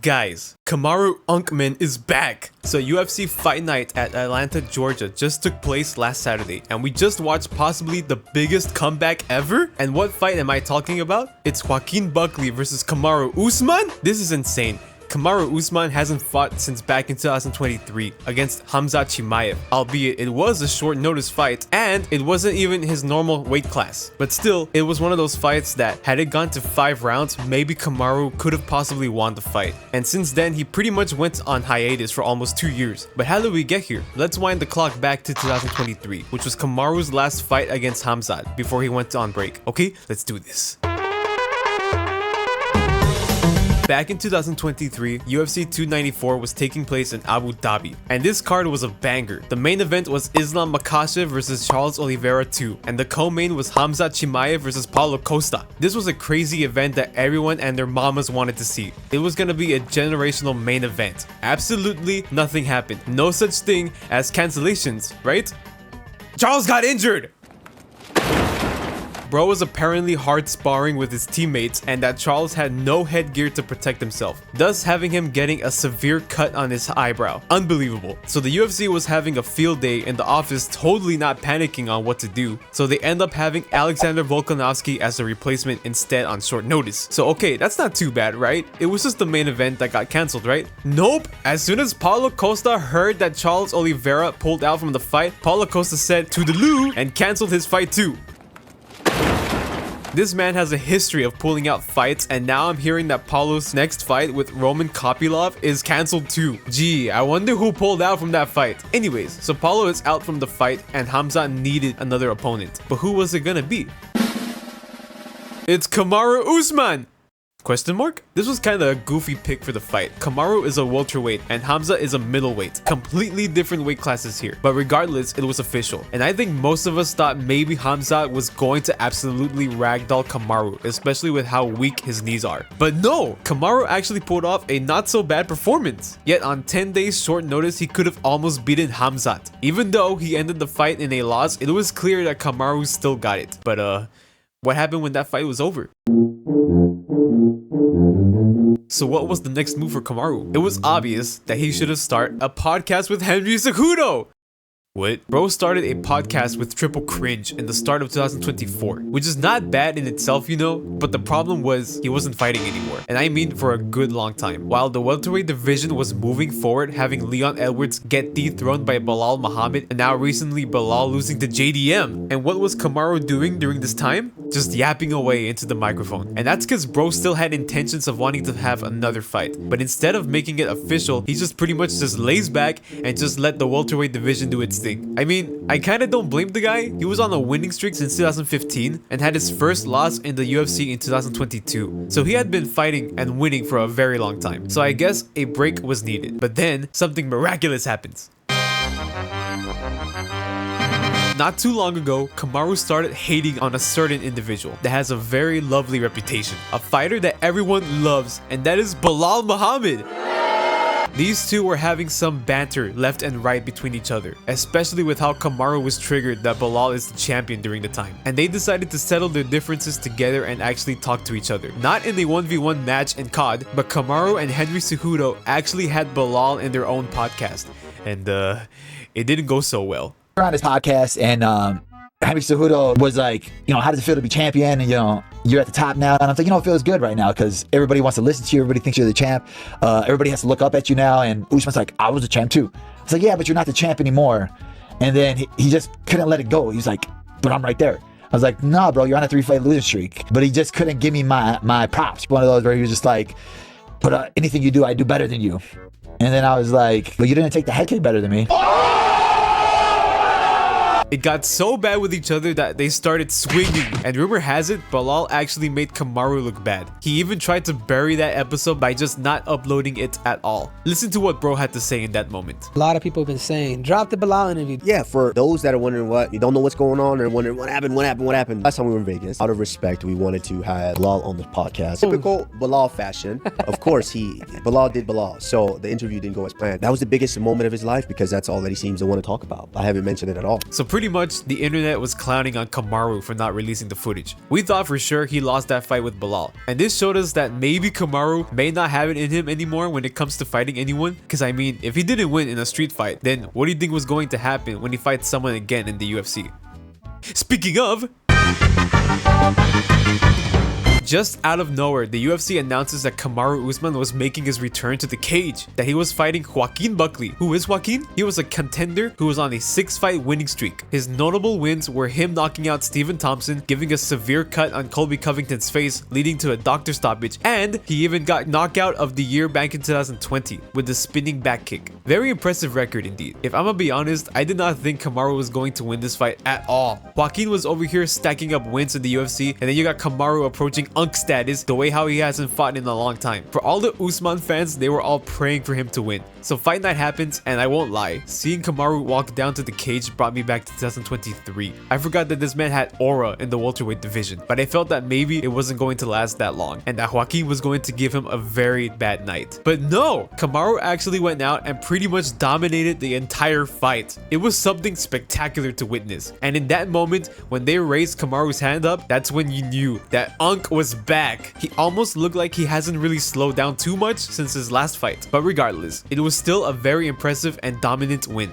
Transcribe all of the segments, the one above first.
Guys, Kamaru is back! So UFC Fight Night at Atlanta, Georgia just took place last Saturday, and we just watched possibly the biggest comeback ever? And what fight am I talking about? It's Joaquin Buckley versus Kamaru Usman? This is insane. Kamaru Usman hasn't fought since back in 2023 against Khamzat Chimaev, albeit it was a short notice fight and it wasn't even his normal weight class. But still, it was one of those fights that had it gone to 5 rounds, maybe Kamaru could have possibly won the fight. And since then, he pretty much went on hiatus for almost 2 years. But how did we get here? Let's wind the clock back to 2023, which was Kamaru's last fight against Khamzat before he went on break. Okay, let's do this. Back in 2023, UFC 294 was taking place in Abu Dhabi, and this card was a banger. The main event was Islam Makhachev versus Charles Oliveira 2, and the co-main was Khamzat Chimaev versus Paulo Costa. This was a crazy event that everyone and their mamas wanted to see. It was gonna be a generational main event. Absolutely nothing happened. No such thing as cancellations, right? Charles got injured! Bro was apparently hard sparring with his teammates and that Charles had no headgear to protect himself, thus having him getting a severe cut on his eyebrow. Unbelievable. So the UFC was having a field day in the office, totally not panicking on what to do, so they end up having Alexander Volkanovski as a replacement instead on short notice. So okay, that's not too bad, right? It was just the main event that got cancelled, right? Nope! As soon as Paulo Costa heard that Charles Oliveira pulled out from the fight, Paulo Costa said "toodaloo" and cancelled his fight too. This man has a history of pulling out fights, and now I'm hearing that Paulo's next fight with Roman Kopylov is cancelled too. Gee, I wonder who pulled out from that fight. Anyways, so Paulo is out from the fight and Khamzat needed another opponent. But who was it gonna be? It's Kamaru Usman! Question mark? This was kind of a goofy pick for the fight. Kamaru is a welterweight and Khamzat is a middleweight. Completely different weight classes here. But regardless, it was official. And I think most of us thought maybe Khamzat was going to absolutely ragdoll Kamaru, especially with how weak his knees are. But no! Kamaru actually pulled off a not so bad performance. Yet on 10 days short notice, he could have almost beaten Khamzat. Even though he ended the fight in a loss, it was clear that Kamaru still got it. But what happened when that fight was over? So what was the next move for Kamaru? It was obvious that he should have started a podcast with Henry Cejudo. What? Bro started a podcast with Triple Cringe in the start of 2024, which is not bad in itself, you know, but the problem was he wasn't fighting anymore, and I mean for a good long time. While the welterweight division was moving forward, having Leon Edwards get dethroned by Belal Muhammad, and now recently Belal losing to JDM. And what was Kamaru doing during this time? Just yapping away into the microphone. And that's because bro still had intentions of wanting to have another fight, but instead of making it official, he just pretty much just lays back and just let the welterweight division do its thing. I mean, I kinda don't blame the guy. He was on a winning streak since 2015 and had his first loss in the UFC in 2022. So he had been fighting and winning for a very long time. So I guess a break was needed. But then something miraculous happens. Not too long ago, Kamaru started hating on a certain individual that has a very lovely reputation. A fighter that everyone loves, and that is Belal Muhammad. These two were having some banter left and right between each other, especially with how Kamaru was triggered that Belal is the champion during the time. And they decided to settle their differences together and actually talk to each other. Not in a 1v1 match in COD, but Kamaru and Henry Cejudo actually had Belal in their own podcast. And it didn't go so well. We're on this podcast and Henry Cejudo was like, you know, how does it feel to be champion? And, you know, you're at the top now. And I'm like, you know, it feels good right now because everybody wants to listen to you. Everybody thinks you're the champ. Everybody has to look up at you now. And Usman's like, I was a champ too. I was like, yeah, but you're not the champ anymore. And then he just couldn't let it go. He was like, but I'm right there. I was like, nah, bro, you're on a 3-fight losing streak. But he just couldn't give me my props. One of those where he was just like, but anything you do, I do better than you. And then I was like, well, you didn't take the head kick better than me. It got so bad with each other that they started swinging, and rumor has it, Belal actually made Kamaru look bad. He even tried to bury that episode by just not uploading it at all. Listen to what bro had to say in that moment. A lot of people have been saying, drop the Belal interview. Yeah, for those that are wondering what, you don't know what's going on or wondering what happened. Last time we were in Vegas, out of respect, we wanted to have Belal on the podcast. Typical Belal fashion. Of course, Belal did Belal, so the interview didn't go as planned. That was the biggest moment of his life because that's all that he seems to want to talk about. I haven't mentioned it at all. So pretty much the internet was clowning on Kamaru for not releasing the footage. We thought for sure he lost that fight with Bilal, and this showed us that maybe Kamaru may not have it in him anymore when it comes to fighting anyone, because I mean, if he didn't win in a street fight, then what do you think was going to happen when he fights someone again in the UFC? Speaking of, just out of nowhere, the UFC announces that Kamaru Usman was making his return to the cage, that he was fighting Joaquin Buckley. Who is Joaquin? He was a contender who was on a 6-fight winning streak. His notable wins were him knocking out Stephen Thompson, giving a severe cut on Colby Covington's face, leading to a doctor stoppage, and he even got knockout of the year back in 2020 with the spinning back kick. Very impressive record indeed. If I'm gonna be honest, I did not think Kamaru was going to win this fight at all. Joaquin was over here stacking up wins in the UFC, and then you got Kamaru approaching Unk status the way how he hasn't fought in a long time. For all the Usman fans, they were all praying for him to win. So fight night happens, and I won't lie, seeing Kamaru walk down to the cage brought me back to 2023. I forgot that this man had aura in the welterweight division, but I felt that maybe it wasn't going to last that long, and that Joaquin was going to give him a very bad night. But no! Kamaru actually went out and pretty much dominated the entire fight. It was something spectacular to witness, and in that moment, when they raised Kamaru's hand up, that's when you knew that Unk was back. He almost looked like he hasn't really slowed down too much since his last fight, but regardless, it was still a very impressive and dominant win.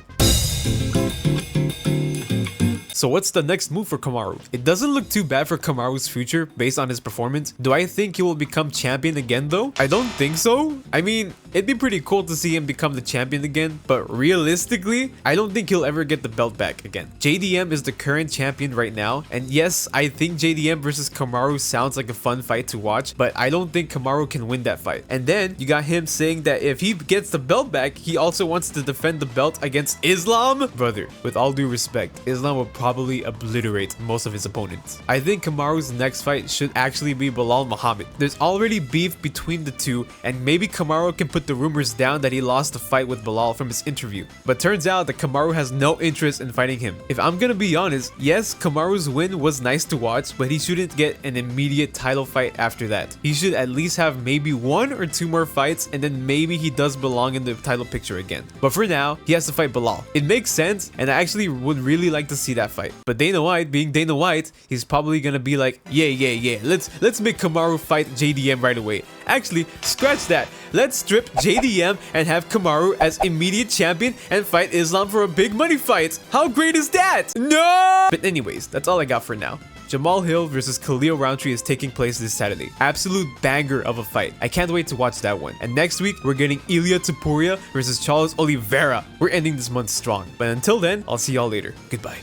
So what's the next move for Kamaru? It doesn't look too bad for Kamaru's future based on his performance. Do I think he will become champion again though? I don't think so. I mean, it'd be pretty cool to see him become the champion again, but realistically, I don't think he'll ever get the belt back again. JDM is the current champion right now, and yes, I think JDM versus Kamaru sounds like a fun fight to watch, but I don't think Kamaru can win that fight. And then you got him saying that if he gets the belt back, he also wants to defend the belt against Islam. Brother, with all due respect, Islam will probably obliterate most of his opponents. I think Kamaru's next fight should actually be Bilal Muhammad. There's already beef between the two, and maybe Kamaru can put the rumors down that he lost the fight with Bilal from his interview. But turns out that Kamaru has no interest in fighting him. If I'm gonna be honest, yes, Kamaru's win was nice to watch, but he shouldn't get an immediate title fight after that. He should at least have maybe 1 or 2 more fights, and then maybe he does belong in the title picture again. But for now, he has to fight Bilal. It makes sense, and I actually would really like to see that fight. But Dana White, being Dana White, he's probably gonna be like, yeah, let's make Kamaru fight JDM right away. Actually, scratch that. Let's strip JDM and have Kamaru as immediate champion and fight Islam for a big money fight. How great is that? No! But anyways, that's all I got for now. Jamal Hill versus Khalil Roundtree is taking place this Saturday. Absolute banger of a fight. I can't wait to watch that one. And next week, we're getting Ilia Topuria versus Charles Oliveira. We're ending this month strong. But until then, I'll see y'all later. Goodbye.